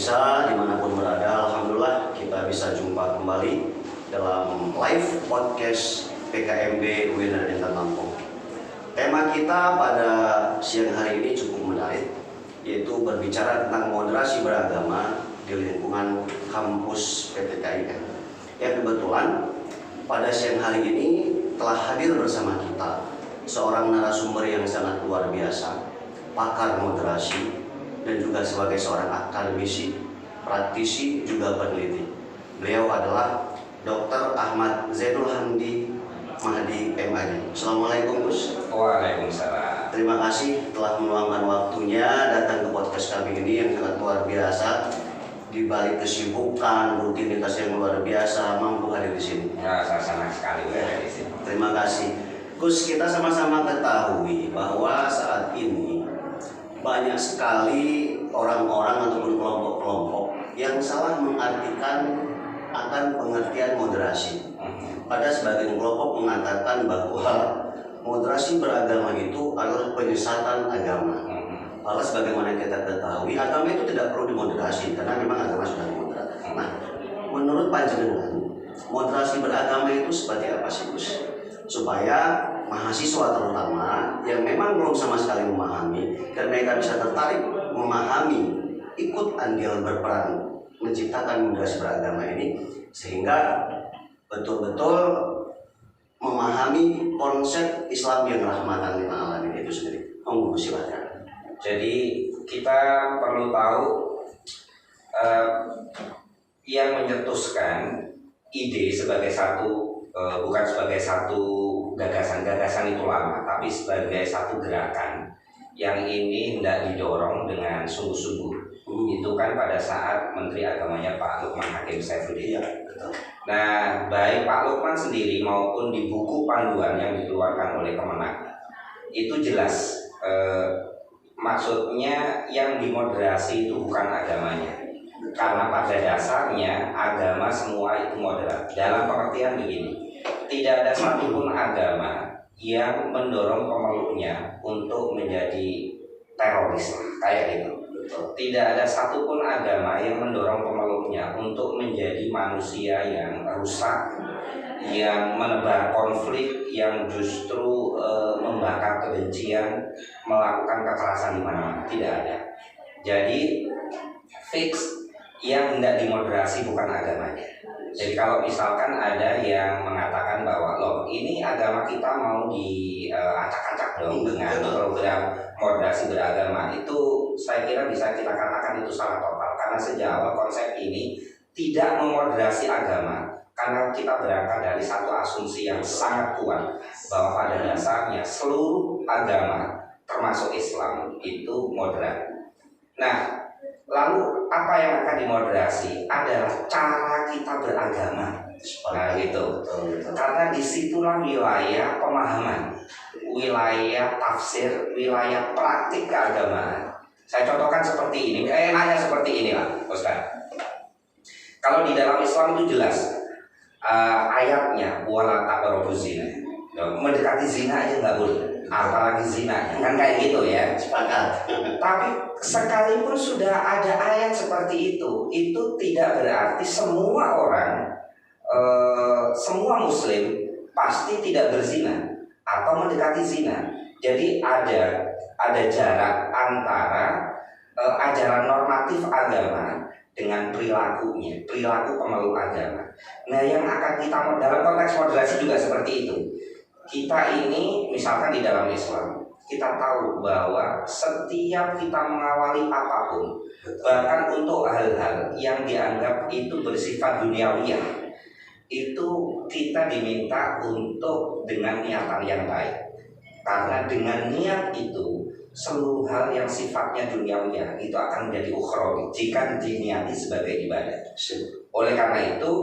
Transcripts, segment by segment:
pemirsa dimanapun berada, alhamdulillah kita bisa jumpa kembali dalam live podcast PKMB UIN Raden Lampung. Tema kita pada siang hari ini cukup menarik, yaitu berbicara tentang moderasi beragama di lingkungan kampus PTKIN. Yang kebetulan pada siang hari ini telah hadir bersama kita seorang narasumber yang sangat luar biasa, pakar moderasi, dan juga sebagai seorang akademisi, praktisi, juga peneliti. Beliau adalah Dr. Ahmad Zainul Hamdi Mahdi MAD. Assalamualaikum Gus. Waalaikumsalam. Terima kasih telah meluangkan waktunya datang ke podcast kami ini yang sangat luar biasa. Di balik kesibukan, rutinitas yang luar biasa, mampu hadir di sini. Ya, saya senang sekali berada di sini. Terima kasih. Gus, kita sama-sama ketahui bahwa saat ini banyak sekali orang-orang ataupun kelompok-kelompok yang salah mengartikan akan pengertian moderasi. Pada sebagian kelompok mengatakan bahwa moderasi beragama itu adalah penyesatan agama. Padahal sebagaimana kita ketahui, agama itu tidak perlu dimoderasi karena memang agama sudah moderat. Nah, menurut panjenengan, moderasi beragama itu seperti apa sih, Gus? Supaya mahasiswa terutama yang memang belum sama sekali memahami dan mereka bisa tertarik memahami, ikut andil berperan menciptakan moderasi beragama ini, sehingga betul-betul memahami konsep Islam yang rahmatan lil alamin itu sendiri. Monggo silakan. Jadi kita perlu tahu yang menyetuskan ide sebagai satu bukan sebagai satu gagasan itu lama, tapi sebagai satu gerakan yang ini hendak didorong dengan sungguh-sungguh. Itu kan pada saat Menteri Agamanya Pak Lukman Hakim Saifuddin. Nah, baik Pak Lukman sendiri maupun di buku panduan yang dikeluarkan oleh Kemenak itu jelas maksudnya yang dimoderasi itu bukan agamanya, karena pada dasarnya agama semua itu moderat. Dalam pengertian begini, tidak ada satupun agama yang mendorong pemeluknya untuk menjadi teroris kayak gitu. Tidak ada satupun agama yang mendorong pemeluknya untuk menjadi manusia yang rusak, yang menebar konflik, yang justru membakar kebencian, melakukan kekerasan di mana-mana. Tidak ada. Jadi fix yang hendak dimoderasi bukan agamanya. Jadi kalau misalkan ada yang mengatakan bahwa loh ini agama kita mau diacak-acak dong dengan program moderasi beragama, itu saya kira bisa kita katakan itu salah total, karena sejak awal konsep ini tidak memoderasi agama, karena kita berangkat dari satu asumsi yang sangat kuat bahwa pada dasarnya seluruh agama termasuk Islam itu moderat. Nah, lalu apa yang akan dimoderasi adalah cara kita beragama. Nah gitu. Karena disitulah wilayah pemahaman, wilayah tafsir, wilayah praktik keagamaan. Saya contohkan seperti ini, nanya seperti inilah, Ustaz. Kalau di dalam Islam itu jelas ayatnya wala taqrabuz zina. Mendekati zina aja nggak boleh, apalagi zinanya, kan kayak gitu ya. Sepakat. Tapi sekalipun sudah ada ayat seperti itu tidak berarti semua orang, semua muslim pasti tidak berzina atau mendekati zina. Jadi ada jarak antara ajaran normatif agama dengan perilakunya, perilaku pemeluk agama. Nah, yang akan kita dalam konteks moderasi juga seperti itu. Kita ini misalkan di dalam Islam, kita tahu bahwa setiap kita mengawali apapun, bahkan untuk hal-hal yang dianggap itu bersifat duniawiyah, itu kita diminta untuk dengan niatan yang baik. Karena dengan niat itu seluruh hal yang sifatnya duniawiyah itu akan menjadi ukhrawi jika diniati sebagai ibadah. Oleh karena itu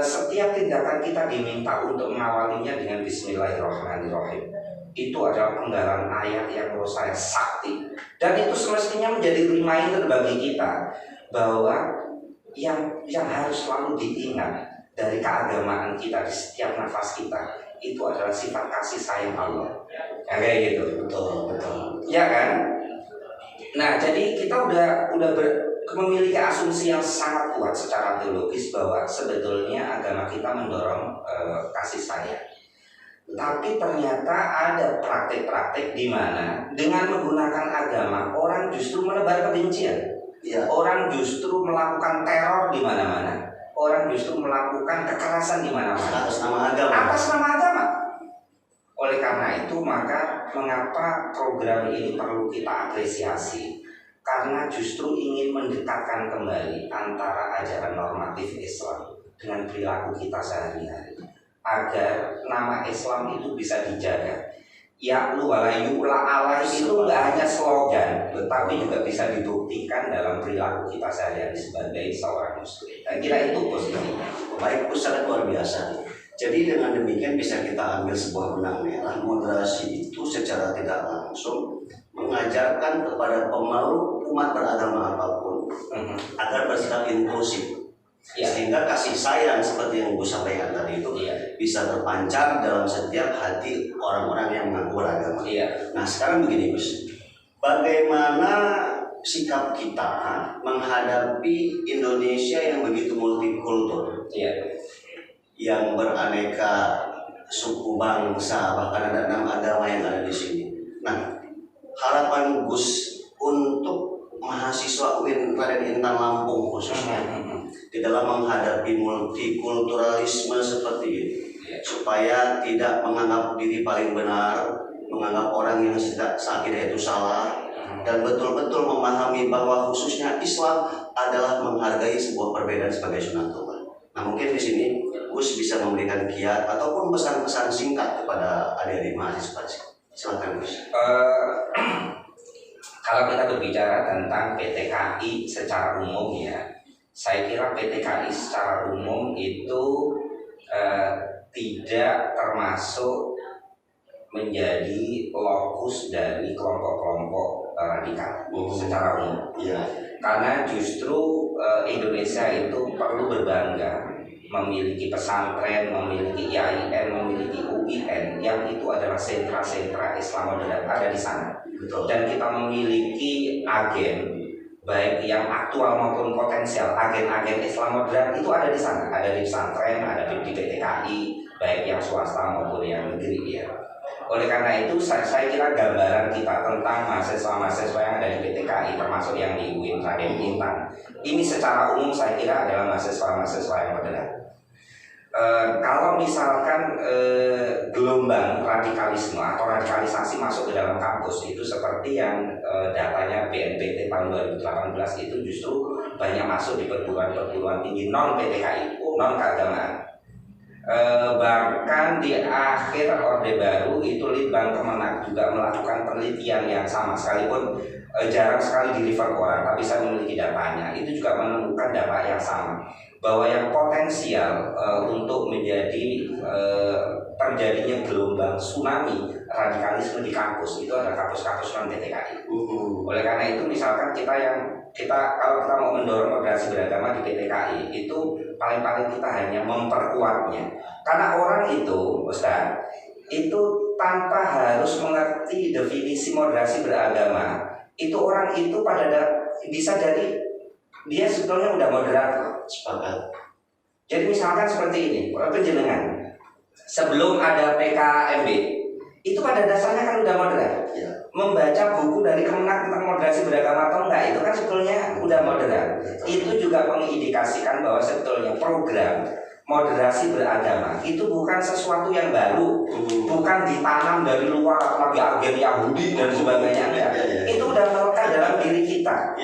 setiap tindakan kita diminta untuk mengawalinya dengan Bismillahirrahmanirrahim. Itu adalah penggalan ayat yang menurut saya sakti, dan itu semestinya menjadi reminder bagi kita bahwa yang harus selalu diingat dari keagamaan kita di setiap nafas kita itu adalah sifat kasih sayang Allah. Ya, kayak gitu. Betul. Ya kan? Nah, jadi kita udah memiliki asumsi yang sangat kuat secara teologis bahwa sebetulnya agama kita mendorong kasih sayang. Tapi ternyata ada praktik-praktik di mana dengan menggunakan agama orang justru menebar kebencian. Ya. Orang justru melakukan teror di mana-mana. Orang justru melakukan kekerasan di mana-mana Atas nama agama. atas nama agama. Oleh karena itu maka mengapa program ini perlu kita apresiasi? Karena justru ingin mendekatkan kembali antara ajaran normatif Islam dengan perilaku kita sehari-hari, agar nama Islam itu bisa dijaga. Ya'lu wa la yu'la alaih itu nggak hanya slogan, tetapi juga bisa dibuktikan dalam perilaku kita sehari-hari sebagai seorang muslim. Saya kira itu positifnya. Baik, sangat luar biasa. Jadi dengan demikian bisa kita ambil sebuah benang merah. Moderasi itu secara tidak langsung mengajarkan kepada pemeluk umat beragama apapun agar bersikap inklusif. Ya. Sehingga kasih sayang seperti yang Gus sampaikan tadi itu bisa terpancar dalam setiap hati orang-orang yang mengaku beragama. Nah sekarang begini Gus, bagaimana sikap kita menghadapi Indonesia yang begitu multikultur, yang beraneka suku bangsa, bahkan ada 6 agama yang ada di sini. Nah harapan Gus untuk mahasiswa UIN Raden Intan Lampung khususnya di dalam menghadapi multikulturalisme seperti ini, supaya tidak menganggap diri paling benar, menganggap orang yang seakidah itu salah, dan betul-betul memahami bahwa khususnya Islam adalah menghargai sebuah perbedaan sebagai sunatullah. Nah mungkin di sini Gus bisa memberikan kiat ataupun pesan-pesan singkat kepada adik-adik mahasiswa. Silakan Gus. Kalau kita berbicara tentang PTKI secara umum ya, saya kira PTKI secara umum itu tidak termasuk menjadi lokus dari kelompok-kelompok radikal secara umum. Karena justru Indonesia itu perlu berbangga memiliki pesantren, memiliki IAIN, memiliki UIN yang itu adalah sentra-sentra Islam moderat ada di sana. Betul. Dan kita memiliki agen baik yang aktual maupun potensial, agen-agen Islam moderat itu ada di sana, ada di pesantren, ada di PTKI, baik yang swasta maupun yang negeri ya. Oleh karena itu saya kira gambaran kita tentang mahasiswa-mahasiswa yang ada di PTKI termasuk yang di UIN Raden Intan ini secara umum saya kira adalah mahasiswa-mahasiswa yang moderat. Kalau misalkan gelombang radikalisme atau radikalisasi masuk ke dalam kampus itu seperti yang datanya BNPT tahun 2018 itu justru banyak masuk di perguruan-perguruan tinggi non PTKI, non keagamaan. Bahkan di akhir Orde Baru itu Litbang Kemenak juga melakukan penelitian yang sama, sekalipun jarang sekali di refer orang, tapi saya memiliki datanya. Itu juga menemukan data yang sama, bahwa yang potensial untuk menjadi terjadinya gelombang tsunami radikalisme di kampus itu adalah kampus-kampus non PTKI. Oleh karena itu misalkan kita kalau kita mau mendorong moderasi beragama di PTKI itu paling-paling kita hanya memperkuatnya, karena orang itu Ustaz itu tanpa harus mengerti definisi moderasi beragama itu orang itu bisa jadi dia sebetulnya udah moderat. Sepakat. Jadi misalkan seperti ini, penjenengan sebelum ada PKMB itu pada dasarnya kan udah moderat. Membaca buku dari Kemenak tentang moderasi beragama atau enggak itu kan sebetulnya udah moderat. Itu juga mengindikasikan bahwa sebetulnya program moderasi beragama itu bukan sesuatu yang baru, bukan ditanam dari luar apalagi agen Yahudi dan sebagainya. Itu udah melekat dalam diri kita.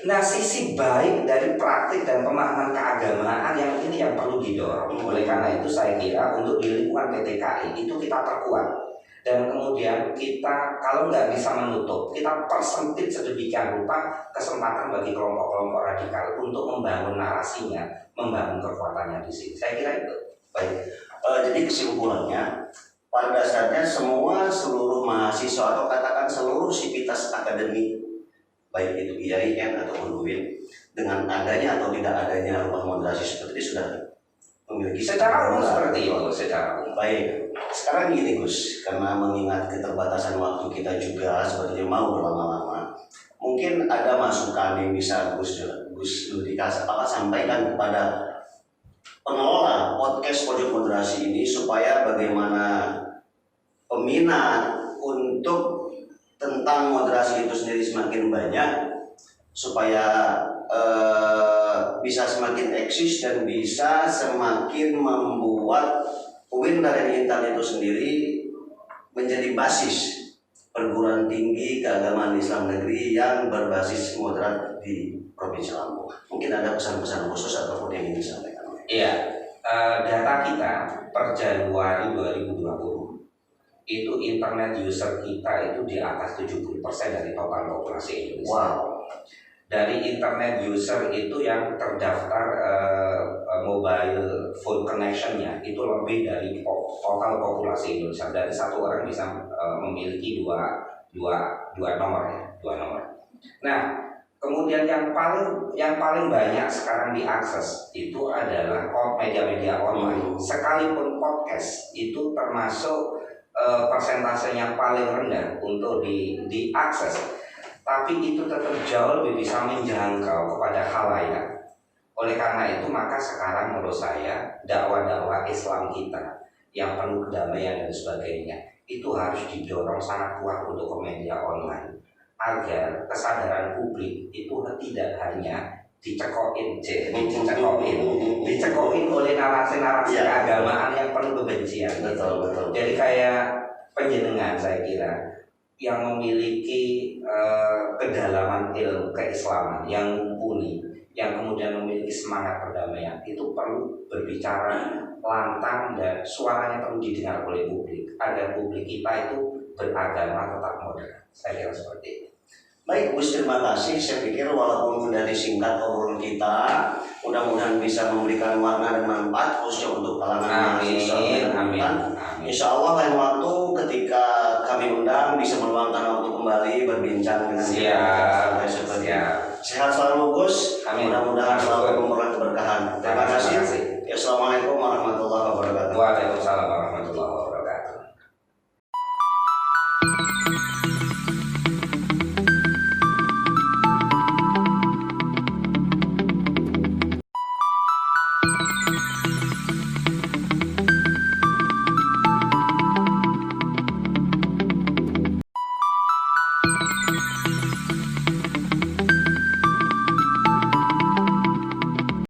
Nah, sisi baik dari praktik dan pemahaman keagamaan yang ini yang perlu didorong. Oleh karena itu saya kira untuk di lingkungan PTKI itu kita perkuat. Dan kemudian kita kalau nggak bisa menutup, kita persempit sedemikian rupa kesempatan bagi kelompok-kelompok radikal untuk membangun narasinya, membangun kekuatannya di sini. Saya kira itu. Baik. Jadi kesimpulannya, pada dasarnya seluruh mahasiswa atau katakan seluruh sivitas akademik, baik itu IAIN atau UIN, dengan adanya atau tidak adanya rumah moderasi seperti ini sudah memiliki secara umum seperti itu. Secara umum. Baik. Sekarang gini Gus, karena mengingat keterbatasan waktu kita juga sepertinya mau berlama-lama, Mungkin ada masukan yang bisa Gus Dudika sampaikan kepada pengelola podcast Pojok Moderasi ini supaya bagaimana peminat untuk tentang moderasi itu sendiri semakin banyak, supaya bisa semakin eksis dan bisa semakin membuat UIN Darul Intan itu sendiri menjadi basis perguruan tinggi keagamaan Islam negeri yang berbasis moderat di Provinsi Lampung. Mungkin ada pesan-pesan khusus ataupun yang ingin disampaikan. Iya, data kita per Januari 2020 itu internet user kita itu di atas 70% dari total populasi Indonesia. Wow. Dari internet user itu yang terdaftar mobile phone connection-nya itu lebih dari total populasi Indonesia. Dari satu orang bisa memiliki dua nomor ya, dua nomor. Nah, kemudian yang paling banyak sekarang diakses itu adalah media-media online. Sekalipun podcast itu termasuk persentasenya paling rendah untuk diakses, tapi itu tetap jauh lebih bisa menjangkau kepada khalayak. Oleh karena itu maka sekarang menurut saya dakwah-dakwah Islam kita yang penuh kedamaian dan sebagainya itu harus didorong sangat kuat untuk ke media online agar kesadaran publik itu tidak hanya dicekokin oleh narasi-narasi keagamaan yang penuh kebencian. Betul. Jadi kayak penjenengan saya kira yang memiliki kedalaman ilmu keislaman yang mumpuni, yang kemudian memiliki semangat perdamaian, itu perlu berbicara lantang dan suaranya perlu didengar oleh publik agar publik kita itu beragama tetap moderat. Saya kira seperti itu. Baik Gus, terima kasih. Saya pikir walaupun sudah disingkat obrolan kita, mudah-mudahan bisa memberikan warna dan manfaat khususnya untuk kalangan mahasiswa. Amin. Insya Allah lain waktu ketika kami undang bisa meluangkan waktu kembali berbincang dengan Siap. Sehat selalu Gus. Mudah-mudahan selalu memperoleh keberkahan. Terima kasih.